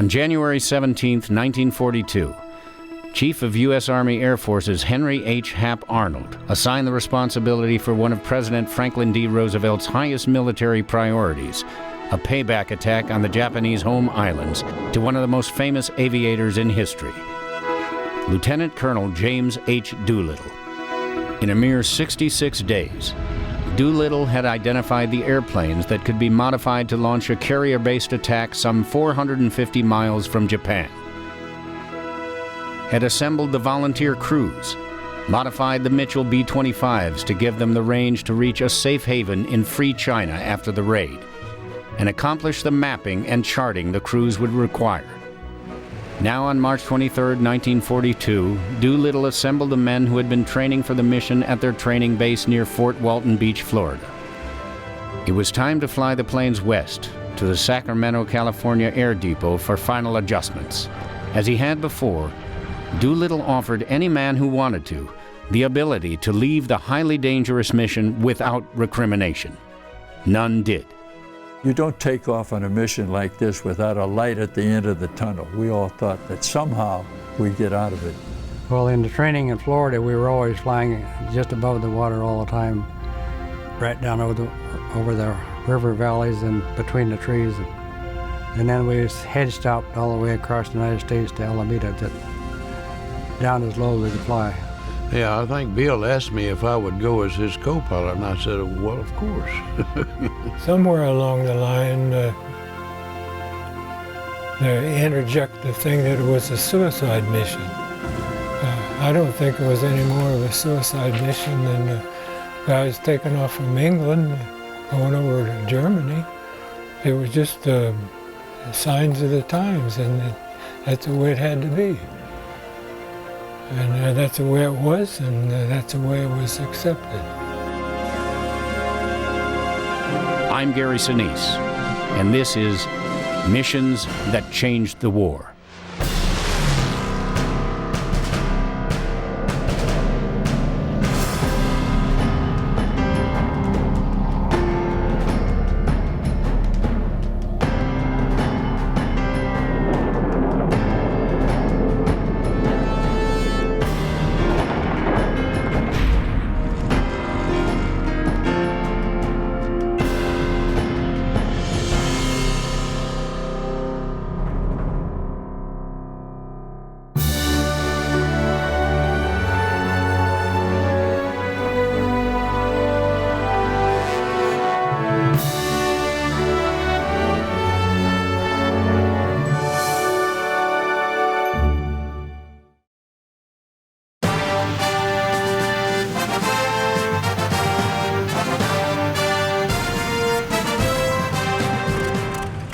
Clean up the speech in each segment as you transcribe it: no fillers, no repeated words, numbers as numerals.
On January 17, 1942, Chief of U.S. Army Air Forces Henry H. Hap Arnold assigned the responsibility for one of President Franklin D. Roosevelt's highest military priorities, a payback attack on the Japanese home islands, to one of the most famous aviators in history, Lieutenant Colonel James H. Doolittle. In a mere 66 days, Doolittle had identified the airplanes that could be modified to launch a carrier-based attack some 450 miles from Japan, had assembled the volunteer crews, modified the Mitchell B-25s to give them the range to reach a safe haven in free China after the raid, and accomplished the mapping and charting the crews would require. Now on March 23, 1942, Doolittle assembled the men who had been training for the mission at their training base near Fort Walton Beach, Florida. It was time to fly the planes west to the Sacramento, California Air Depot for final adjustments. As he had before, Doolittle offered any man who wanted to the ability to leave the highly dangerous mission without recrimination. None did. You don't take off on a mission like this without a light at the end of the tunnel. We all thought that somehow we'd get out of it. Well, in the training in Florida, we were always flying just above the water all the time, right down over the river valleys and between the trees. And then we head stopped all the way across the United States to Alameda, down as low as we could fly. Yeah, I think Bill asked me if I would go as his co-pilot, and I said, well, of course. Somewhere along the line, they interject the thing that it was a suicide mission. I don't think it was any more of a suicide mission than the guys taking off from England, going over to Germany. It was just signs of the times, and that's the way it had to be. And that's the way it was, and that's the way it was accepted. I'm Gary Sinise, and this is Missions That Changed the War.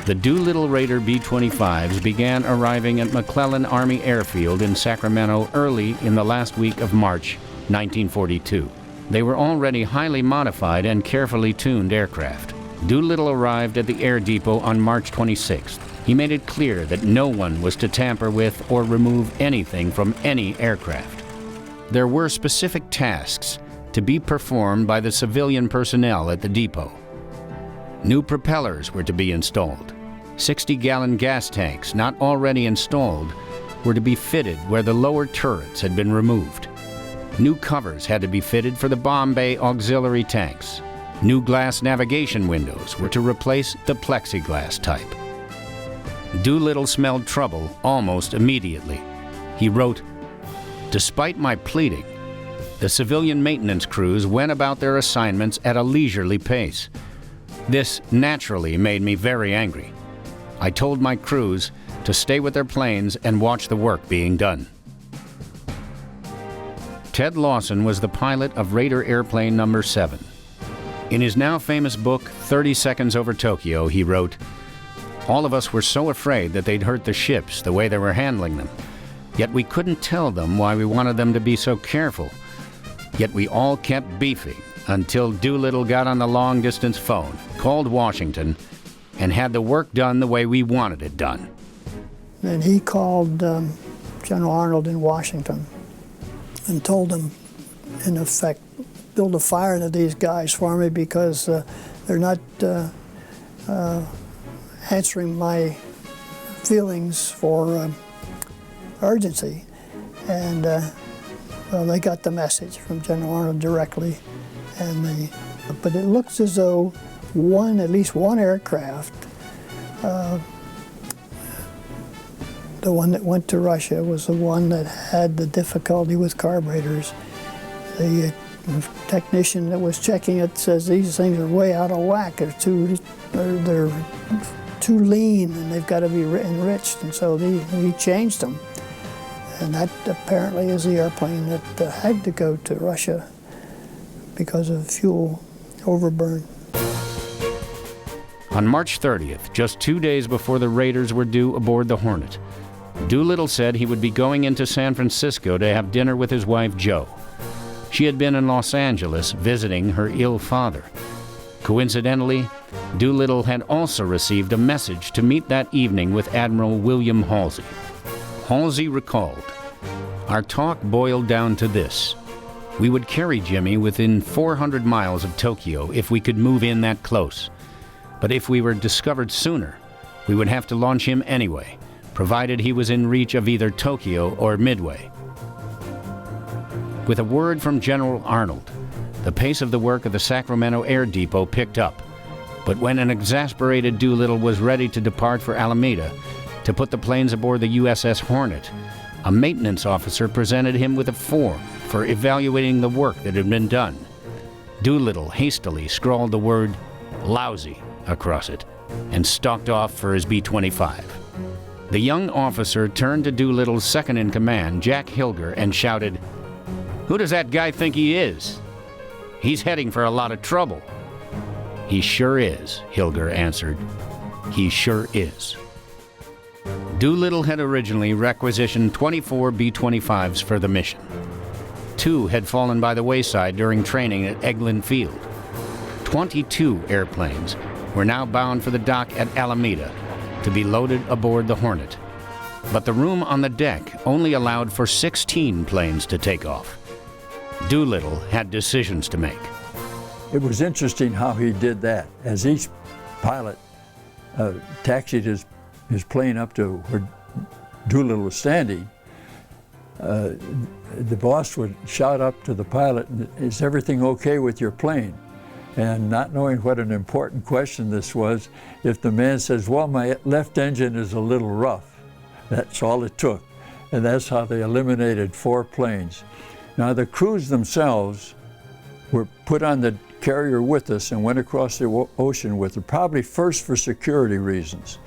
The Doolittle Raider B-25s began arriving at McClellan Army Airfield in Sacramento early in the last week of March 1942. They were already highly modified and carefully tuned aircraft. Doolittle arrived at the air depot on March 26th. He made it clear that no one was to tamper with or remove anything from any aircraft. There were specific tasks to be performed by the civilian personnel at the depot. New propellers were to be installed. 60-gallon gas tanks, not already installed, were to be fitted where the lower turrets had been removed. New covers had to be fitted for the bomb bay auxiliary tanks. New glass navigation windows were to replace the plexiglass type. Doolittle smelled trouble almost immediately. He wrote, "Despite my pleading, the civilian maintenance crews went about their assignments at a leisurely pace. This naturally made me very angry. I told my crews to stay with their planes and watch the work being done." Ted Lawson was the pilot of Raider Airplane No. 7. In his now famous book, 30 Seconds Over Tokyo, he wrote, "All of us were so afraid that they'd hurt the ships the way they were handling them. Yet we couldn't tell them why we wanted them to be so careful. Yet we all kept beefing until Doolittle got on the long-distance phone, called Washington, and had the work done the way we wanted it done." And he called General Arnold in Washington and told him, in effect, build a fire to these guys for me because they're not answering my feelings for urgency, and well, they got the message from General Arnold directly, but it looks as though at least one aircraft, the one that went to Russia, was the one that had the difficulty with carburetors. The technician that was checking it says these things are way out of whack. They're too lean, and they've got to be enriched. And so he changed them. And that apparently is the airplane that had to go to Russia because of fuel overburn. On March 30th, just 2 days before the raiders were due aboard the Hornet, Doolittle said he would be going into San Francisco to have dinner with his wife, Jo. She had been in Los Angeles visiting her ill father. Coincidentally, Doolittle had also received a message to meet that evening with Admiral William Halsey. Halsey recalled, "Our talk boiled down to this. We would carry Jimmy within 400 miles of Tokyo if we could move in that close. But if we were discovered sooner, we would have to launch him anyway, provided he was in reach of either Tokyo or Midway." With a word from General Arnold, the pace of the work of the Sacramento Air Depot picked up. But when an exasperated Doolittle was ready to depart for Alameda to put the planes aboard the USS Hornet, a maintenance officer presented him with a form for evaluating the work that had been done. Doolittle hastily scrawled the word "lousy" across it and stalked off for his B-25. The young officer turned to Doolittle's second-in-command, Jack Hilger, and shouted, "Who does that guy think he is? He's heading for a lot of trouble." "He sure is," Hilger answered. "He sure is." Doolittle had originally requisitioned 24 B-25s for the mission. 2 had fallen by the wayside during training at Eglin Field. 22 airplanes were now bound for the dock at Alameda to be loaded aboard the Hornet. But the room on the deck only allowed for 16 planes to take off. Doolittle had decisions to make. It was interesting how he did that. As each pilot taxied his plane up to where Doolittle was standing, the boss would shout up to the pilot, "Is everything okay with your plane?" And not knowing what an important question this was, if the man says, "Well, my left engine is a little rough," that's all it took. And that's how they eliminated 4 planes. Now, the crews themselves were put on the carrier with us and went across the ocean with it, probably first for security reasons.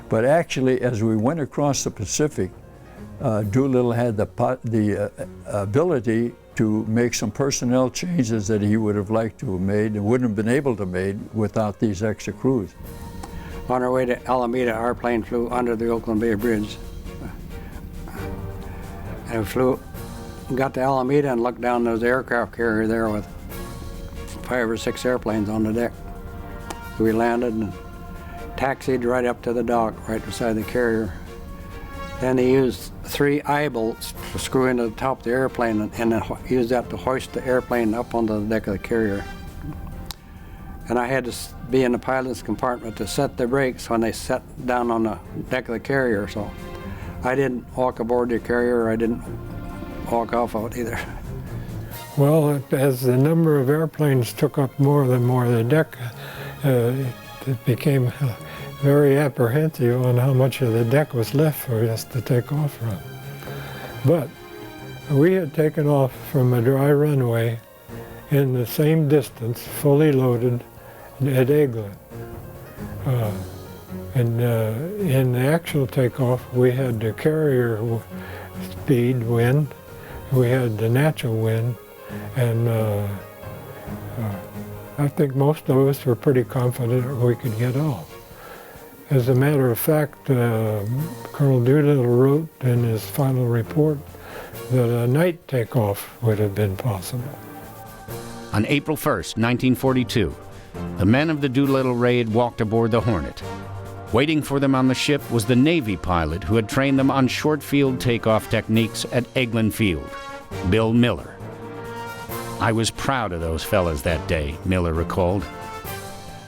But actually, as we went across the Pacific, Doolittle had the ability to make some personnel changes that he would have liked to have made and wouldn't have been able to make without these extra crews. On our way to Alameda, our plane flew under the Oakland Bay Bridge. And we got to Alameda and looked down. There was an aircraft carrier there with 5 or 6 airplanes on the deck. So we landed and taxied right up to the dock, right beside the carrier. Then he used 3 eye bolts to screw into the top of the airplane and then used that to hoist the airplane up onto the deck of the carrier. And I had to be in the pilot's compartment to set the brakes when they set down on the deck of the carrier. So I didn't walk aboard the carrier. I didn't walk off out either. Well, as the number of airplanes took up more and more of the deck, it became very apprehensive on how much of the deck was left for us to take off from. But we had taken off from a dry runway in the same distance, fully loaded, at Eglin. And in the actual takeoff, we had the carrier speed wind, we had the natural wind, and I think most of us were pretty confident we could get off. As a matter of fact, Colonel Doolittle wrote in his final report that a night takeoff would have been possible. On April 1st, 1942, the men of the Doolittle Raid walked aboard the Hornet. Waiting for them on the ship was the Navy pilot who had trained them on short-field takeoff techniques at Eglin Field, Bill Miller. "I was proud of those fellas that day," Miller recalled.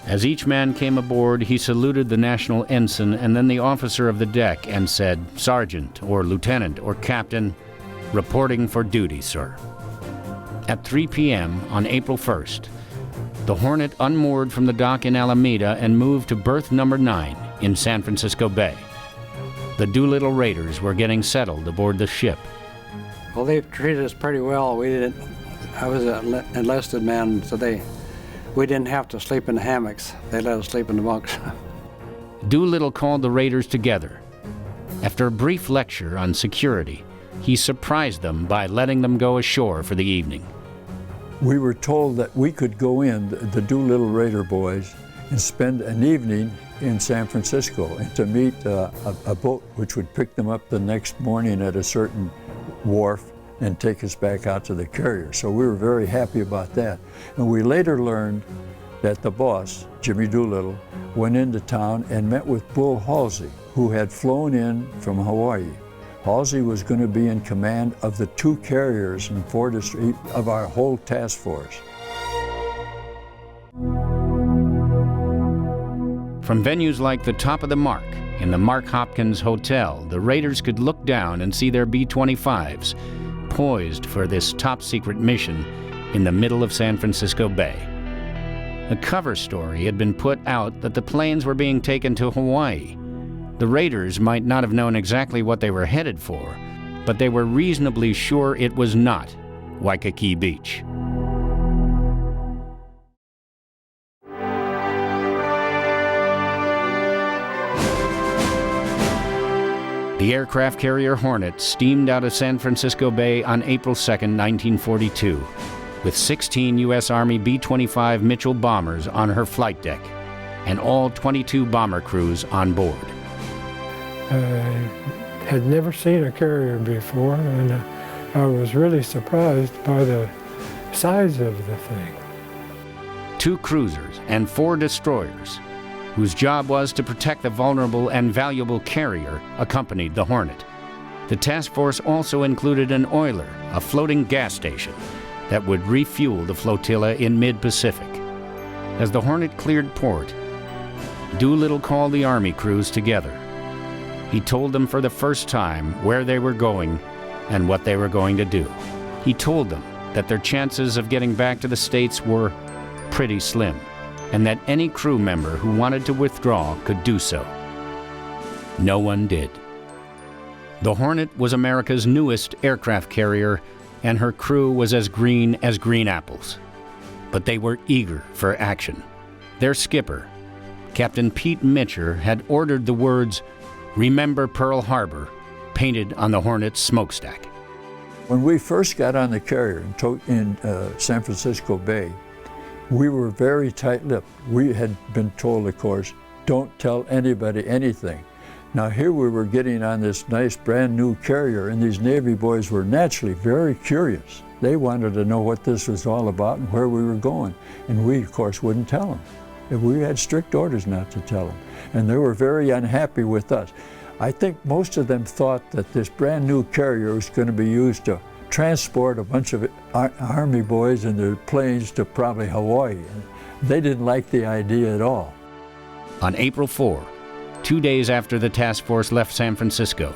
As each man came aboard, he saluted the national ensign and then the officer of the deck and said, "Sergeant," or "Lieutenant," or "Captain, reporting for duty, sir." At 3 p.m. on April 1st, the Hornet unmoored from the dock in Alameda and moved to berth number 9 in San Francisco Bay. The Doolittle Raiders were getting settled aboard the ship. Well, they treated us pretty well. I was an enlisted man, so we didn't have to sleep in the hammocks. They let us sleep in the bunks. Doolittle called the raiders together. After a brief lecture on security, he surprised them by letting them go ashore for the evening. We were told that we could go in, the Doolittle Raider boys, and spend an evening in San Francisco and to meet a boat which would pick them up the next morning at a certain wharf and take us back out to the carrier. So we were very happy about that. And we later learned that the boss, Jimmy Doolittle, went into town and met with Bull Halsey, who had flown in from Hawaii. Halsey was going to be in command of the 2 carriers and of our whole task force. From venues like the Top of the Mark in the Mark Hopkins Hotel, the raiders could look down and see their B-25s poised for this top-secret mission in the middle of San Francisco Bay. A cover story had been put out that the planes were being taken to Hawaii. The raiders might not have known exactly what they were headed for, but they were reasonably sure it was not Waikiki Beach. The aircraft carrier Hornet steamed out of San Francisco Bay on April 2, 1942, with 16 U.S. Army B-25 Mitchell bombers on her flight deck, and all 22 bomber crews on board. I had never seen a carrier before, and I was really surprised by the size of the thing. 2 cruisers and 4 destroyers, whose job was to protect the vulnerable and valuable carrier, accompanied the Hornet. The task force also included an oiler, a floating gas station, that would refuel the flotilla in mid-Pacific. As the Hornet cleared port, Doolittle called the Army crews together. He told them for the first time where they were going and what they were going to do. He told them that their chances of getting back to the States were pretty slim, and that any crew member who wanted to withdraw could do so. No one did. The Hornet was America's newest aircraft carrier, and her crew was as green apples. But they were eager for action. Their skipper, Captain Pete Mitchell, had ordered the words, "Remember Pearl Harbor," painted on the Hornet's smokestack. When we first got on the carrier in San Francisco Bay, we were very tight-lipped. We had been told, of course, don't tell anybody anything. Now here we were getting on this nice brand new carrier, and these Navy boys were naturally very curious. They wanted to know what this was all about and where we were going. And we, of course, wouldn't tell them. We had strict orders not to tell them. And they were very unhappy with us. I think most of them thought that this brand new carrier was going to be used to transport a bunch of Army boys in their planes to probably Hawaii. They didn't like the idea at all. On April 4, 2 days after the task force left San Francisco,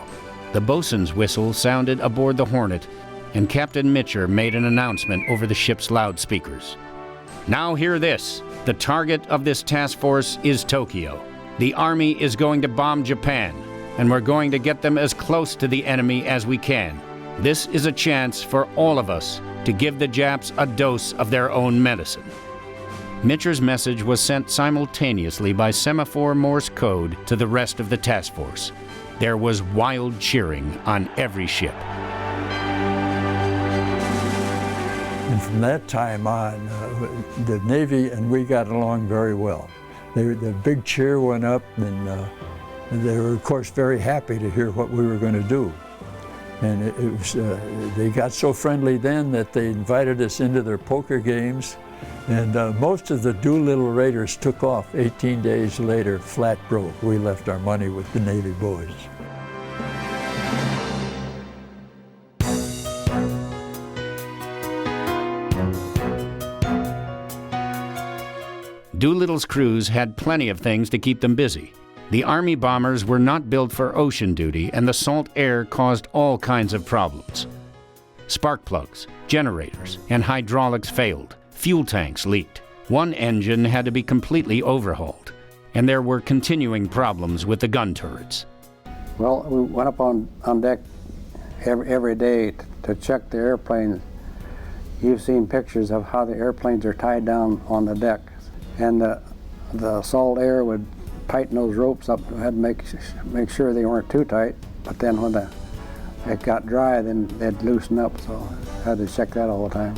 the bosun's whistle sounded aboard the Hornet, and Captain Mitchell made an announcement over the ship's loudspeakers. "Now hear this. The target of this task force is Tokyo. The Army is going to bomb Japan, and we're going to get them as close to the enemy as we can. This is a chance for all of us to give the Japs a dose of their own medicine." Mitchell's message was sent simultaneously by semaphore Morse code to the rest of the task force. There was wild cheering on every ship. And from that time on, the Navy and we got along very well. The big cheer went up, and they were, of course, very happy to hear what we were going to do. And they got so friendly then that they invited us into their poker games. And most of the Doolittle Raiders took off 18 days later, flat broke. We left our money with the Navy boys. Doolittle's crews had plenty of things to keep them busy. The Army bombers were not built for ocean duty, and the salt air caused all kinds of problems. Spark plugs, generators, and hydraulics failed. Fuel tanks leaked. One engine had to be completely overhauled, and there were continuing problems with the gun turrets. Well, we went up on deck every day to check the airplanes. You've seen pictures of how the airplanes are tied down on the deck, and the salt air would tighten those ropes up. We had to make sure they weren't too tight, but then when it got dry, then they'd loosen up, so I had to check that all the time.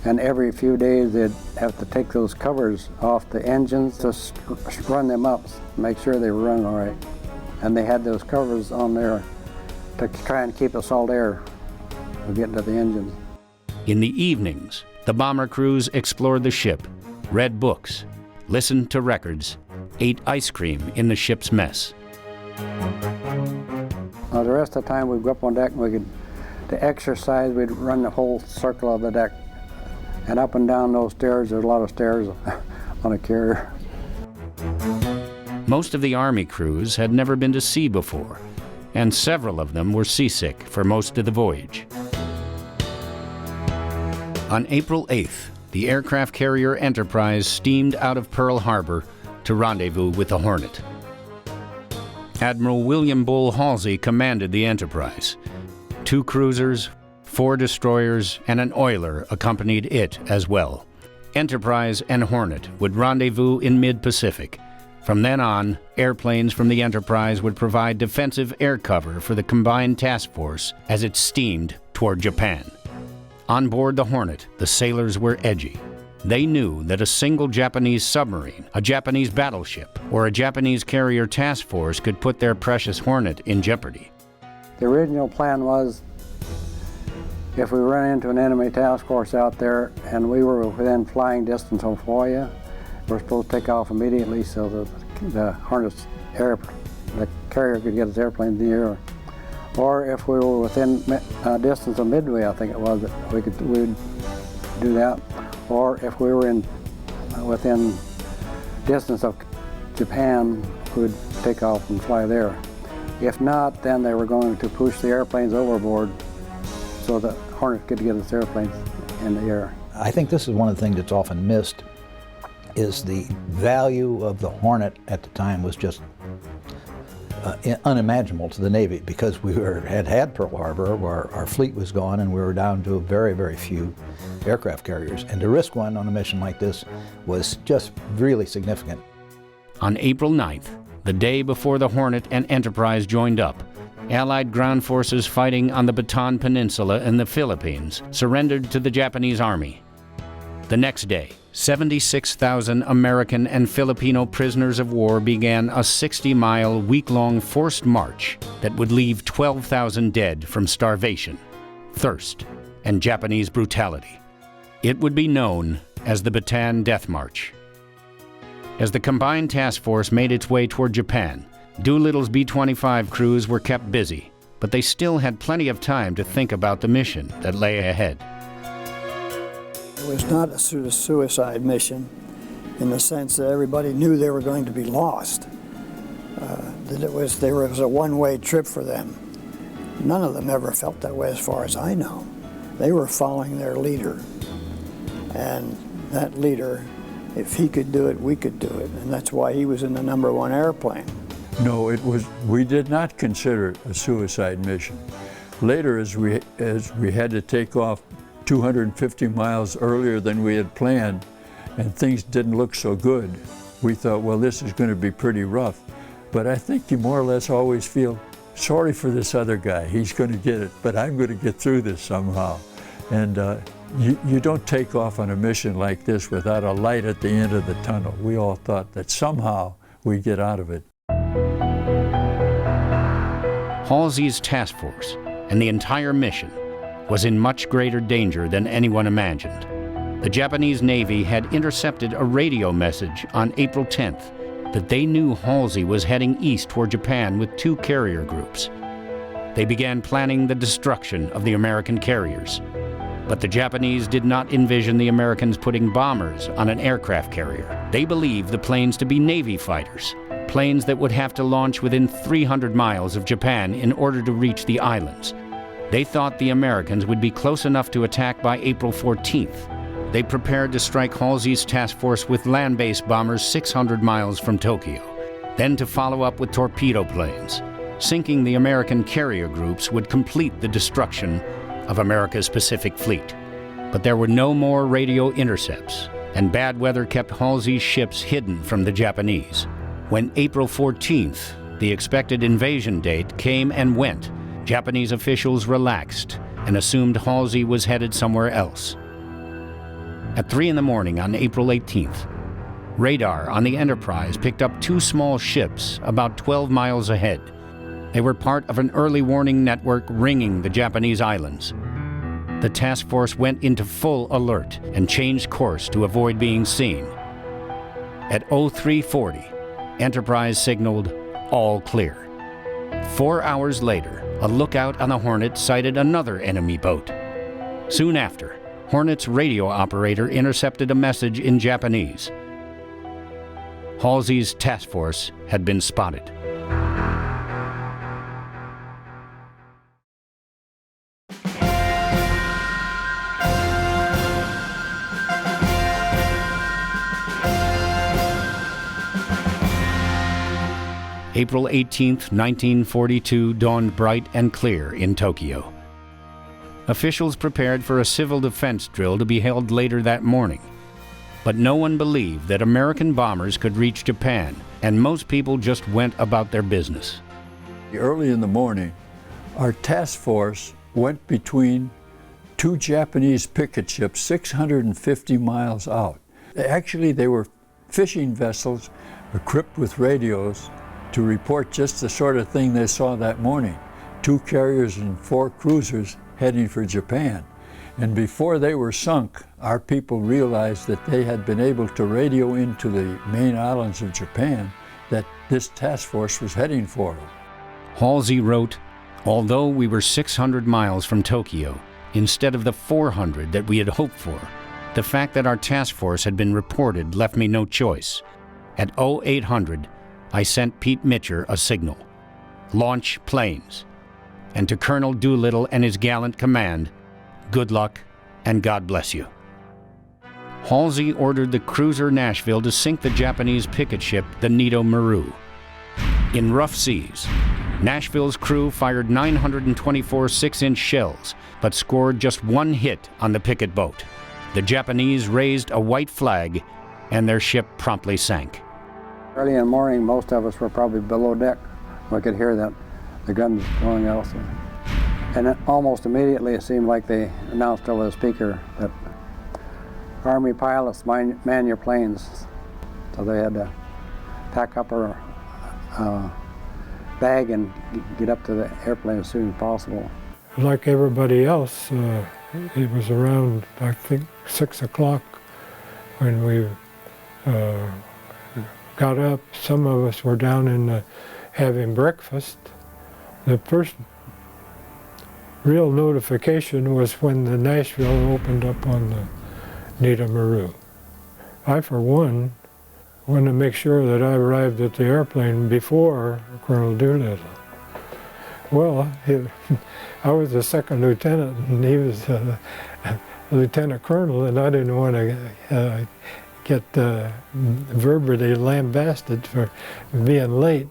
And every few days they'd have to take those covers off the engines to run them up, make sure they were running all right. And they had those covers on there to try and keep the salt air from getting to the engines. In the evenings, the bomber crews explored the ship, read books, listened to records, ate ice cream in the ship's mess. Now, the rest of the time we'd go up on deck and to exercise, we'd run the whole circle of the deck. And up and down those stairs, there's a lot of stairs on a carrier. Most of the Army crews had never been to sea before, and several of them were seasick for most of the voyage. On April 8th, the aircraft carrier Enterprise steamed out of Pearl Harbor to rendezvous with the Hornet. Admiral William Bull Halsey commanded the Enterprise. 2 cruisers, 4 destroyers, and an oiler accompanied it as well. Enterprise and Hornet would rendezvous in mid-Pacific. From then on, airplanes from the Enterprise would provide defensive air cover for the combined task force as it steamed toward Japan. On board the Hornet, the sailors were edgy. They knew that a single Japanese submarine, a Japanese battleship, or a Japanese carrier task force could put their precious Hornet in jeopardy. The original plan was, if we ran into an enemy task force out there and we were within flying distance of Hawaii, we're supposed to take off immediately so that the Hornet's the carrier could get its airplane in the air. Or if we were within distance of Midway, I think it was, we'd do that. Or if we were within distance of Japan, we'd take off and fly there. If not, then they were going to push the airplanes overboard so that Hornet could get its airplanes in the air. I think this is one of the things that's often missed, is the value of the Hornet at the time was just unimaginable to the Navy, because we had Pearl Harbor, where our fleet was gone and we were down to very, very few aircraft carriers. And to risk one on a mission like this was just really significant. On April 9th, the day before the Hornet and Enterprise joined up, Allied ground forces fighting on the Bataan Peninsula in the Philippines surrendered to the Japanese Army. The next day, 76,000 American and Filipino prisoners of war began a 60-mile, week-long forced march that would leave 12,000 dead from starvation, thirst, and Japanese brutality. It would be known as the Bataan Death March. As the combined task force made its way toward Japan, Doolittle's B-25 crews were kept busy, but they still had plenty of time to think about the mission that lay ahead. It was not a suicide mission in the sense that everybody knew they were going to be lost, that there was a one-way trip for them. None of them ever felt that way as far as I know. They were following their leader, and that leader, if he could do it, we could do it, and that's why he was in the #1 airplane. No, we did not consider it a suicide mission. Later, as we had to take off 250 miles earlier than we had planned, and things didn't look so good, we thought, well, this is going to be pretty rough. But I think you more or less always feel sorry for this other guy. He's going to get it, but I'm going to get through this somehow. And you don't take off on a mission like this without a light at the end of the tunnel. We all thought that somehow we'd get out of it. Halsey's task force and the entire mission was in much greater danger than anyone imagined. The Japanese Navy had intercepted a radio message on April 10th that they knew Halsey was heading east toward Japan with 2 carrier groups. They began planning the destruction of the American carriers. But the Japanese did not envision the Americans putting bombers on an aircraft carrier. They believed the planes to be Navy fighters, planes that would have to launch within 300 miles of Japan in order to reach the islands. They thought the Americans would be close enough to attack by April 14th. They prepared to strike Halsey's task force with land-based bombers 600 miles from Tokyo, then to follow up with torpedo planes. Sinking the American carrier groups would complete the destruction of America's Pacific Fleet. But there were no more radio intercepts, and bad weather kept Halsey's ships hidden from the Japanese. When April 14th, the expected invasion date, came and went, Japanese officials relaxed and assumed Halsey was headed somewhere else. At 3 in the morning on April 18th, radar on the Enterprise picked up 2 small ships about 12 miles ahead. They were part of an early warning network ringing the Japanese islands. The task force went into full alert and changed course to avoid being seen. At 0340, Enterprise signaled all clear. 4 hours later, a lookout on the Hornet sighted another enemy boat. Soon after, Hornet's radio operator intercepted a message in Japanese. Halsey's task force had been spotted. April 18, 1942 dawned bright and clear in Tokyo. Officials prepared for a civil defense drill to be held later that morning. But no one believed that American bombers could reach Japan, and most people just went about their business. Early in the morning, our task force went between 2 Japanese picket ships 650 miles out. Actually, they were fishing vessels equipped with radios to report just the sort of thing they saw that morning. 2 carriers and 4 cruisers heading for Japan. And before they were sunk, our people realized that they had been able to radio into the main islands of Japan that this task force was heading for them. Halsey wrote, "Although we were 600 miles from Tokyo, instead of the 400 that we had hoped for, the fact that our task force had been reported left me no choice. At 0800, I sent Pete Mitchell a signal. Launch planes. And to Colonel Doolittle and his gallant command, good luck and God bless you." Halsey ordered the cruiser Nashville to sink the Japanese picket ship, the Nito Maru. In rough seas, Nashville's crew fired 924 6-inch shells, but scored just 1 hit on the picket boat. The Japanese raised a white flag, and their ship promptly sank. Early in the morning, most of us were probably below deck. We could hear that the guns going out. And then almost immediately, it seemed like they announced over the speaker that Army pilots man your planes. So they had to pack up our bag and get up to the airplane as soon as possible. Like everybody else, it was around, I think, 6 o'clock when we got up. Some of us were down in having breakfast. The first real notification was when the Nashville opened up on the Nito Maru. I, for one, wanted to make sure that I arrived at the airplane before Colonel Doolittle. Well, I was the second lieutenant and he was lieutenant colonel, and I didn't want to get verbally lambasted for being late.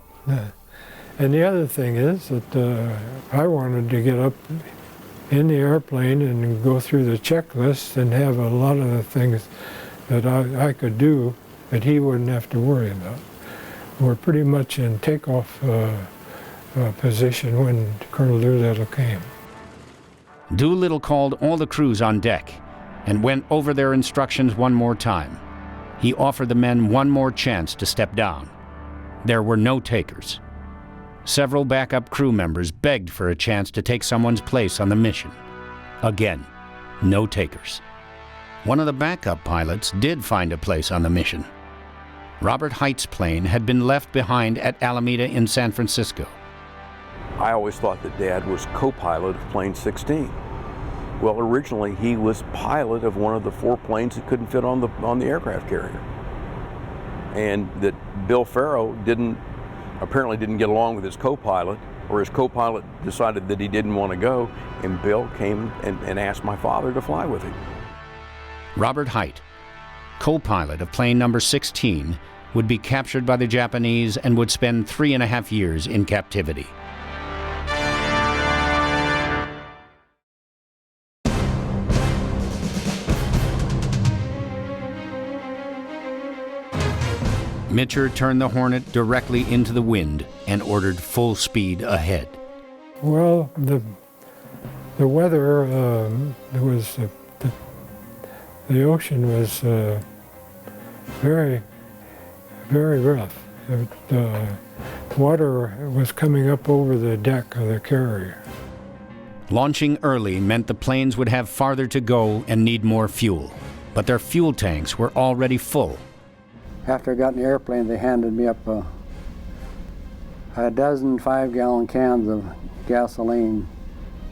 And the other thing is that I wanted to get up in the airplane and go through the checklist and have a lot of the things that I could do that he wouldn't have to worry about. We're pretty much in takeoff position when Colonel Doolittle came. Doolittle called all the crews on deck and went over their instructions one more time. He offered the men one more chance to step down. There were no takers. Several backup crew members begged for a chance to take someone's place on the mission. Again, no takers. One of the backup pilots did find a place on the mission. Robert Height's plane had been left behind at Alameda in San Francisco. I always thought that Dad was co-pilot of Plane 16. Well, originally he was pilot of one of the 4 planes that couldn't fit on the aircraft carrier, and that Bill Farrow apparently didn't get along with his co-pilot, or his co-pilot decided that he didn't want to go, and Bill came and asked my father to fly with him. Robert Height, co-pilot of plane number 16, would be captured by the Japanese and would spend 3.5 years in captivity. Mitchell turned the Hornet directly into the wind and ordered full speed ahead. Well, the weather was the ocean was very, very rough. The water was coming up over the deck of the carrier. Launching early meant the planes would have farther to go and need more fuel, but their fuel tanks were already full. After I got in the airplane, they handed me up a dozen 5-gallon cans of gasoline.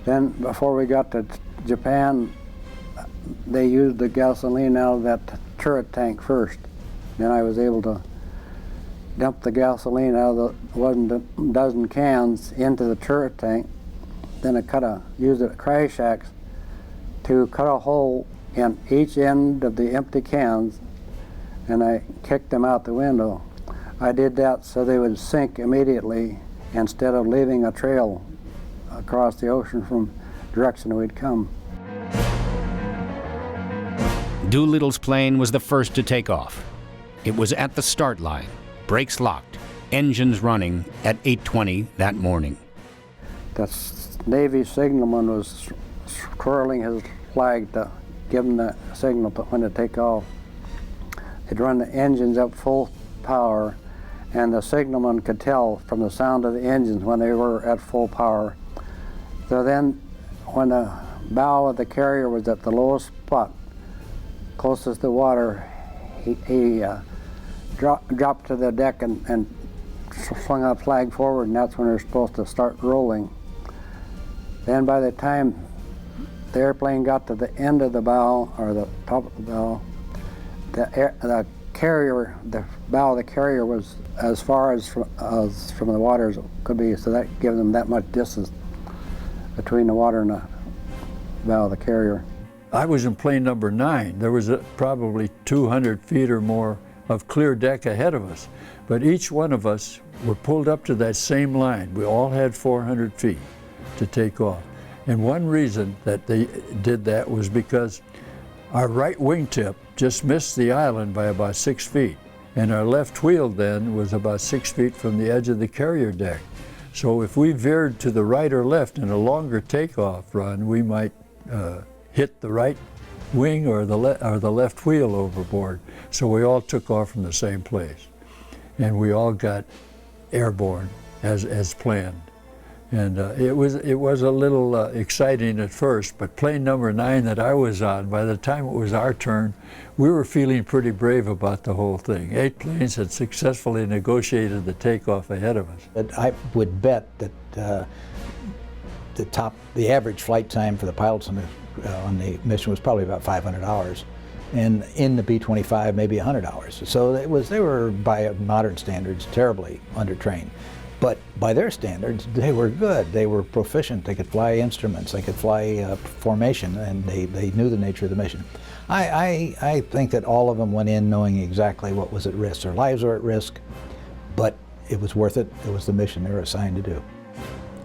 Then before we got to Japan, they used the gasoline out of that turret tank first. Then I was able to dump the gasoline out of the dozen cans into the turret tank. Then I used a crash axe to cut a hole in each end of the empty cans, and I kicked them out the window. I did that so they would sink immediately instead of leaving a trail across the ocean from the direction we'd come. Doolittle's plane was the first to take off. It was at the start line, brakes locked, engines running at 8:20 that morning. The Navy signalman was twirling his flag to give them the signal to when to take off. They'd run the engines up full power, and the signalman could tell from the sound of the engines when they were at full power. So then, when the bow of the carrier was at the lowest spot, closest to the water, he dropped to the deck and swung a flag forward, and that's when they're supposed to start rolling. Then by the time the airplane got to the end of the bow, or the top of the bow, the bow of the carrier was as far as from the water as it could be, so that gave them that much distance between the water and the bow of the carrier. I was in plane number 9. There was probably 200 feet or more of clear deck ahead of us, but each one of us were pulled up to that same line. We all had 400 feet to take off. And one reason that they did that was because our right wingtip just missed the island by about 6 feet, and our left wheel then was about 6 feet from the edge of the carrier deck. So if we veered to the right or left in a longer takeoff run, we might hit the right wing or the left wheel overboard. So we all took off from the same place, and we all got airborne as planned. And it was a little exciting at first, but plane number 9 that I was on, by the time it was our turn, we were feeling pretty brave about the whole thing. 8 planes had successfully negotiated the takeoff ahead of us. But I would bet that the average flight time for the pilots on the mission was probably about 500 hours, and in the B-25 maybe 100 hours. So they were, by modern standards, terribly undertrained. But by their standards, they were good. They were proficient. They could fly instruments. They could fly formation, and they knew the nature of the mission. I think that all of them went in knowing exactly what was at risk. Their lives were at risk, but it was worth it. It was the mission they were assigned to do.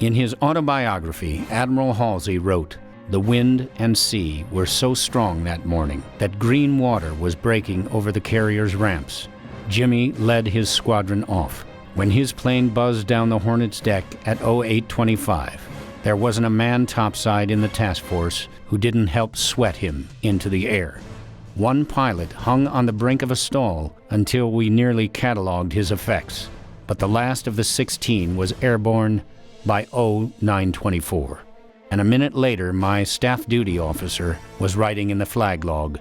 In his autobiography, Admiral Halsey wrote, "The wind and sea were so strong that morning that green water was breaking over the carrier's ramps. Jimmy led his squadron off. When his plane buzzed down the Hornet's deck at 08:25, there wasn't a man topside in the task force who didn't help sweat him into the air. One pilot hung on the brink of a stall until we nearly cataloged his effects, but the last of the 16 was airborne by 0924. And a minute later, my staff duty officer was writing in the flag log,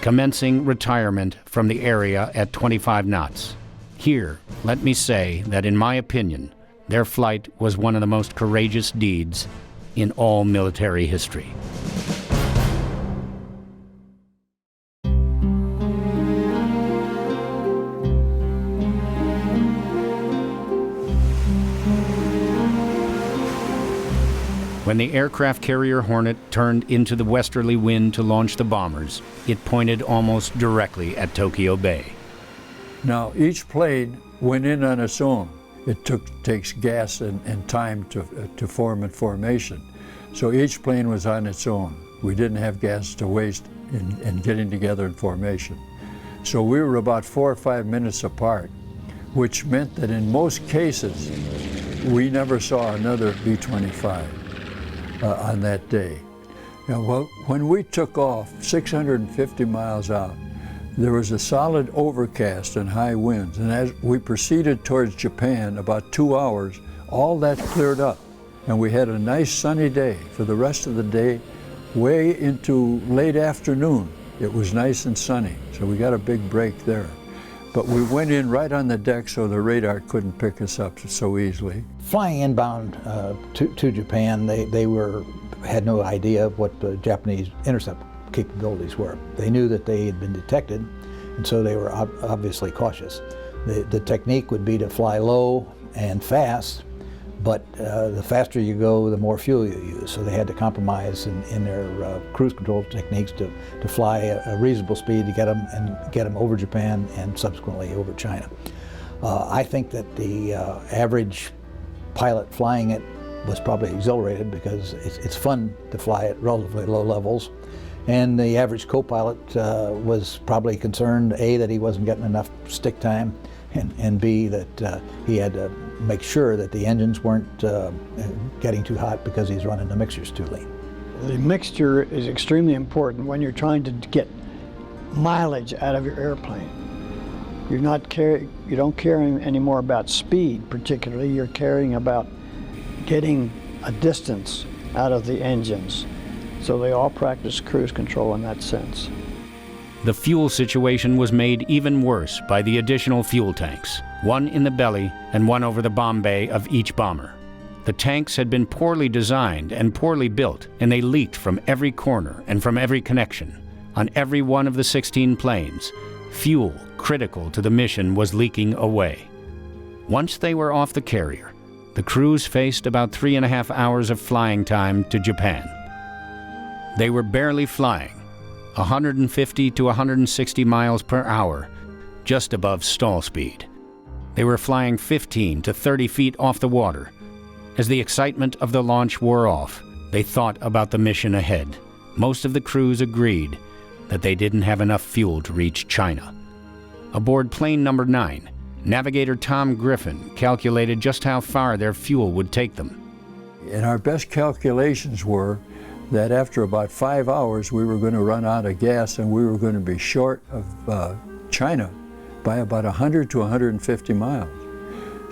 commencing retirement from the area at 25 knots. Here, let me say that in my opinion, their flight was one of the most courageous deeds in all military history." When the aircraft carrier Hornet turned into the westerly wind to launch the bombers, it pointed almost directly at Tokyo Bay. Now, each plane went in on its own. It takes gas and time to form in formation. So each plane was on its own. We didn't have gas to waste in getting together in formation. So we were about 4 or 5 minutes apart, which meant that in most cases, we never saw another B-25 on that day. Now, well, when we took off 650 miles out, there was a solid overcast and high winds, and as we proceeded towards Japan, about 2 hours, all that cleared up, and we had a nice sunny day. For the rest of the day, way into late afternoon, it was nice and sunny, so we got a big break there. But we went in right on the deck so the radar couldn't pick us up so easily. Flying inbound to Japan, they had no idea of what the Japanese intercept capabilities were. They knew that they had been detected, and so they were obviously cautious. The technique would be to fly low and fast, but the faster you go, the more fuel you use. So they had to compromise in their cruise control techniques to fly a reasonable speed to get them over Japan and subsequently over China. I think that the average pilot flying it was probably exhilarated because it's fun to fly at relatively low levels. And the average co-pilot was probably concerned, A, that he wasn't getting enough stick time, and B, that he had to make sure that the engines weren't getting too hot because he's running the mixtures too lean. The mixture is extremely important when you're trying to get mileage out of your airplane. You don't care anymore about speed particularly, you're caring about getting a distance out of the engines. So they all practice cruise control in that sense. The fuel situation was made even worse by the additional fuel tanks, one in the belly and one over the bomb bay of each bomber. The tanks had been poorly designed and poorly built, and they leaked from every corner and from every connection. On every one of the 16 planes, fuel critical to the mission was leaking away. Once they were off the carrier, the crews faced about 3.5 hours of flying time to Japan. They were barely flying, 150 to 160 miles per hour, just above stall speed. They were flying 15 to 30 feet off the water. As the excitement of the launch wore off, they thought about the mission ahead. Most of the crews agreed that they didn't have enough fuel to reach China. Aboard plane number 9, navigator Tom Griffin calculated just how far their fuel would take them. And our best calculations were that after about 5 hours we were going to run out of gas and we were going to be short of China by about 100 to 150 miles.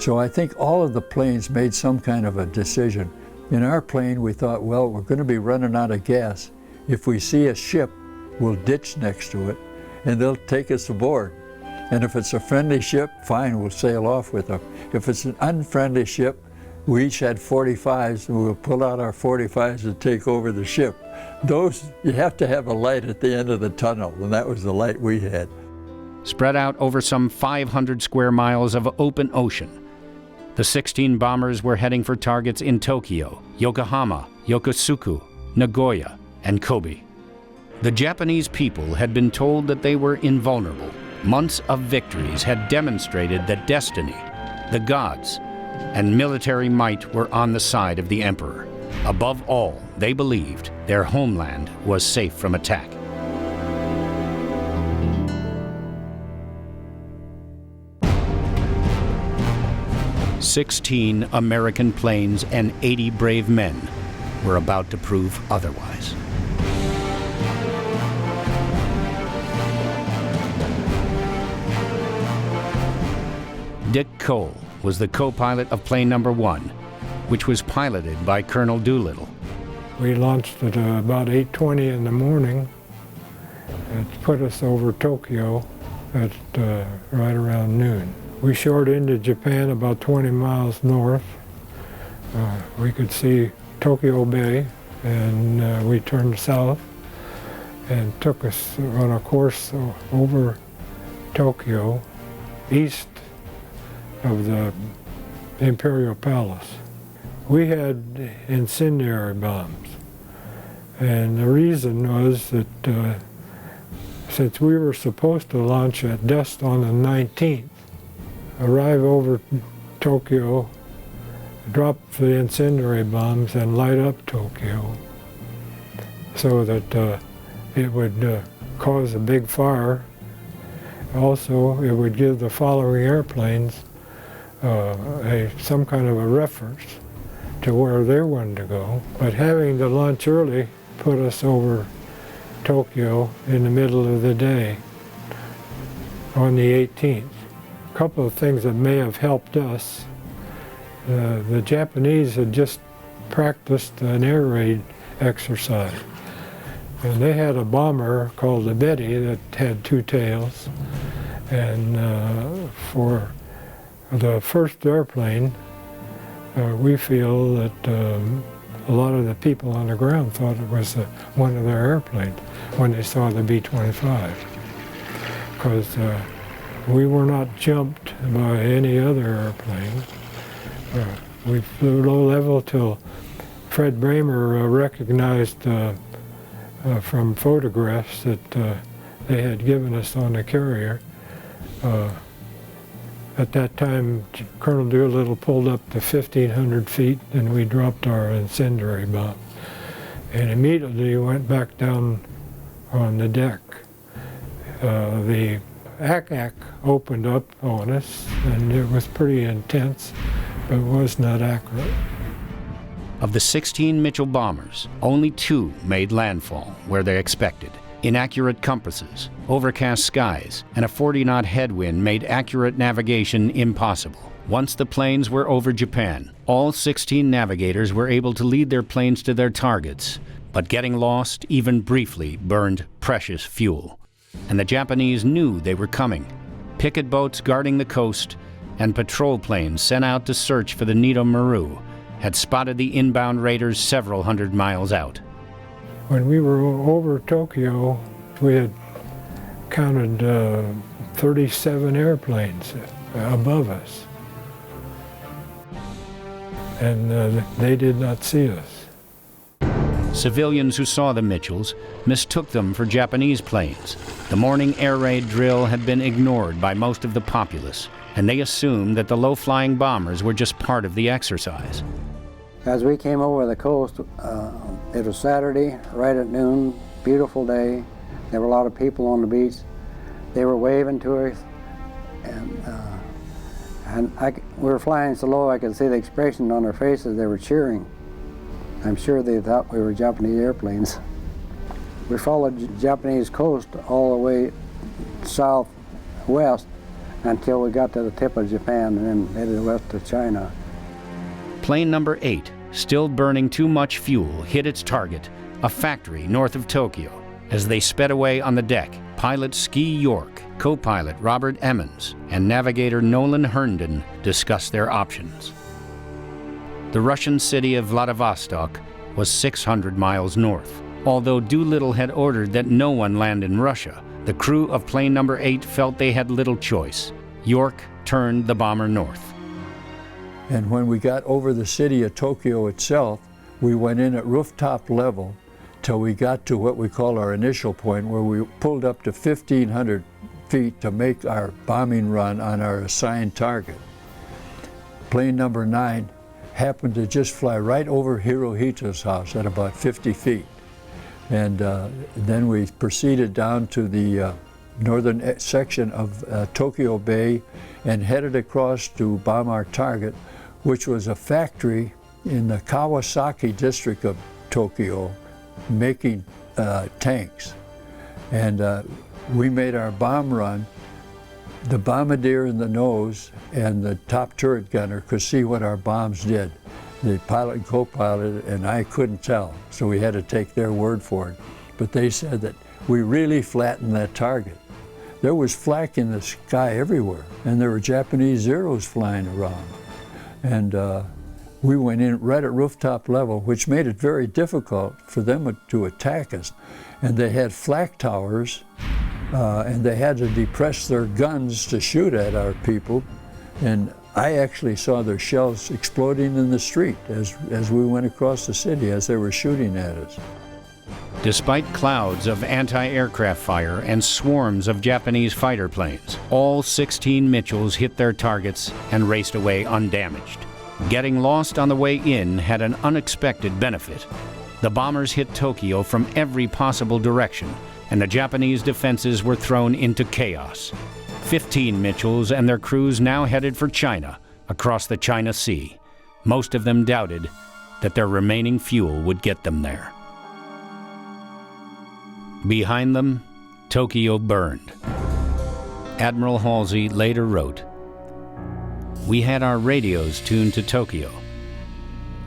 So I think all of the planes made some kind of a decision. In our plane we thought, well, we're going to be running out of gas. If we see a ship, we'll ditch next to it and they'll take us aboard. And if it's a friendly ship, fine, we'll sail off with them. If it's an unfriendly ship, we each had 45s, and we'll pull out our 45s and take over the ship. Those, you have to have a light at the end of the tunnel, and that was the light we had. Spread out over some 500 square miles of open ocean, the 16 bombers were heading for targets in Tokyo, Yokohama, Yokosuka, Nagoya, and Kobe. The Japanese people had been told that they were invulnerable. Months of victories had demonstrated that destiny, the gods, and military might were on the side of the emperor. Above all, they believed their homeland was safe from attack. "16 American planes and 80 brave men were about to prove otherwise. Dick Cole was the co-pilot of plane number 1, which was piloted by Colonel Doolittle. We launched at about 8:20 in the morning. It put us over Tokyo at right around noon. We shored into Japan about 20 miles north. We could see Tokyo Bay, and we turned south and took us on a course over Tokyo, east of the Imperial Palace. we had incendiary bombs. And the reason was that since we were supposed to launch at dusk on the 19th, arrive over Tokyo, drop the incendiary bombs and light up Tokyo so that it would cause a big fire. Also, it would give the following airplanes some kind of a reference to where they wanted to go. But having the launch early put us over Tokyo in the middle of the day on the 18th. A couple of things that may have helped us. The Japanese had just practiced an air raid exercise. And they had a bomber called the Betty that had two tails. And for the first airplane, we feel that a lot of the people on the ground thought it was one of their airplanes when they saw the B-25. Because we were not jumped by any other airplane. We flew low level till Fred Bramer recognized from photographs that they had given us on the carrier. At that time, Colonel Doolittle pulled up to 1,500 feet and we dropped our incendiary bomb. And immediately went back down on the deck. The ACAC opened up on us and it was pretty intense, but was not accurate. Of the 16 Mitchell bombers, only 2 made landfall where they expected. Inaccurate compasses, overcast skies, and a 40-knot headwind made accurate navigation impossible. Once the planes were over Japan, all 16 navigators were able to lead their planes to their targets, but getting lost, even briefly, burned precious fuel. And the Japanese knew they were coming. Picket boats guarding the coast and patrol planes sent out to search for the Nito Maru had spotted the inbound raiders several hundred miles out. When we were over Tokyo, we had counted 37 airplanes above us. And they did not see us. Civilians who saw the Mitchells mistook them for Japanese planes. The morning air raid drill had been ignored by most of the populace, and they assumed that the low-flying bombers were just part of the exercise. As we came over the coast, it was Saturday, right at noon, beautiful day. There were a lot of people on the beach. They were waving to us, and we were flying so low I could see the expression on their faces. They were cheering. I'm sure they thought we were Japanese airplanes. We followed the Japanese coast all the way southwest until we got to the tip of Japan and then headed west to China. Plane number 8, still burning too much fuel, hit its target, a factory north of Tokyo. As they sped away on the deck, pilot Ski York, co-pilot Robert Emmons, and navigator Nolan Herndon discussed their options. The Russian city of Vladivostok was 600 miles north. Although Doolittle had ordered that no one land in Russia, the crew of plane number 8 felt they had little choice. York turned the bomber north. And when we got over the city of Tokyo itself, we went in at rooftop level till we got to what we call our initial point, where we pulled up to 1,500 feet to make our bombing run on our assigned target. Plane number 9 happened to just fly right over Hirohito's house at about 50 feet. And then we proceeded down to the northern section of Tokyo Bay and headed across to bomb our target, which was a factory in the Kawasaki district of Tokyo making tanks. And we made our bomb run. The bombardier in the nose and the top turret gunner could see what our bombs did. The pilot and co-pilot and I couldn't tell, so we had to take their word for it. But they said that we really flattened that target. There was flak in the sky everywhere, and there were Japanese Zeros flying around. And we went in right at rooftop level, which made it very difficult for them to attack us. And they had flak towers, and they had to depress their guns to shoot at our people. And I actually saw their shells exploding in the street as we went across the city as they were shooting at us. Despite clouds of anti-aircraft fire and swarms of Japanese fighter planes, all 16 Mitchells hit their targets and raced away undamaged. Getting lost on the way in had an unexpected benefit. The bombers hit Tokyo from every possible direction, and the Japanese defenses were thrown into chaos. 15 Mitchells and their crews now headed for China, across the China Sea. Most of them doubted that their remaining fuel would get them there. Behind them, Tokyo burned. Admiral Halsey later wrote, "We had our radios tuned to Tokyo.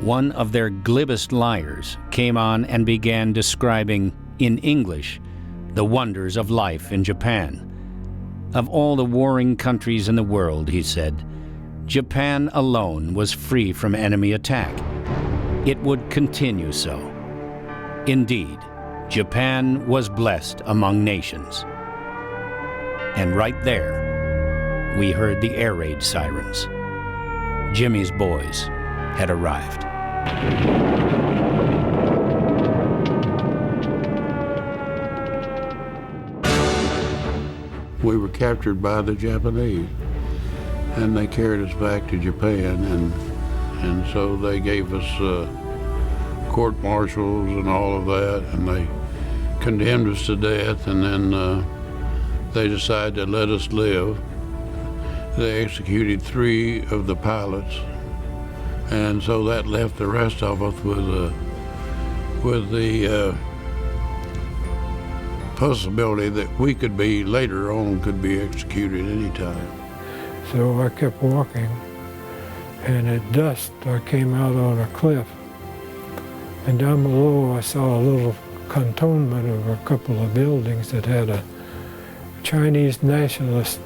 One of their glibest liars came on and began describing, in English, the wonders of life in Japan. Of all the warring countries in the world, he said, Japan alone was free from enemy attack. It would continue so. Indeed, Japan was blessed among nations." And right there, we heard the air raid sirens. Jimmy's boys had arrived. We were captured by the Japanese, and they carried us back to Japan, and so they gave us court-martials and all of that, and they condemned us to death, and then they decided to let us live. They executed 3 of the pilots, and so that left the rest of us with the possibility that we could be, later on, could be executed anytime. So I kept walking, and at dusk I came out on a cliff, and down below I saw a little cantonment of a couple of buildings that had a Chinese nationalist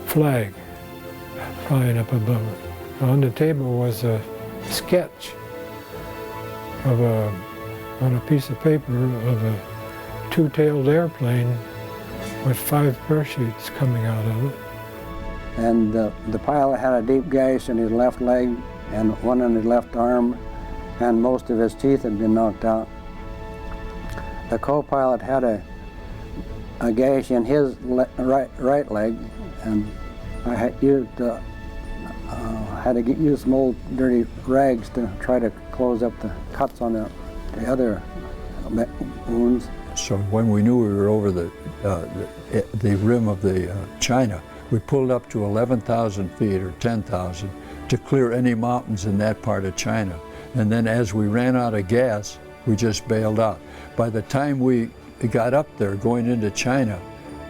flag flying up above it. On the table was a sketch of on a piece of paper of a 2-tailed airplane with 5 parachutes coming out of it. And the pilot had a deep gash in his left leg and one in his left arm, and most of his teeth had been knocked out. The co-pilot had a gash in his right leg, and I had used some old dirty rags to try to close up the cuts on the other wounds. So when we knew we were over the rim of the China, we pulled up to 11,000 feet or 10,000 to clear any mountains in that part of China. And then as we ran out of gas, we just bailed out. By the time we got up there going into China,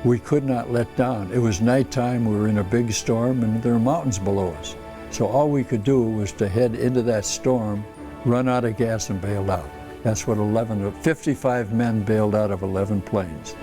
we could not let down. It was nighttime, we were in a big storm, and there were mountains below us. So all we could do was to head into that storm, run out of gas, and bailed out. That's what 55 men bailed out of 11 planes.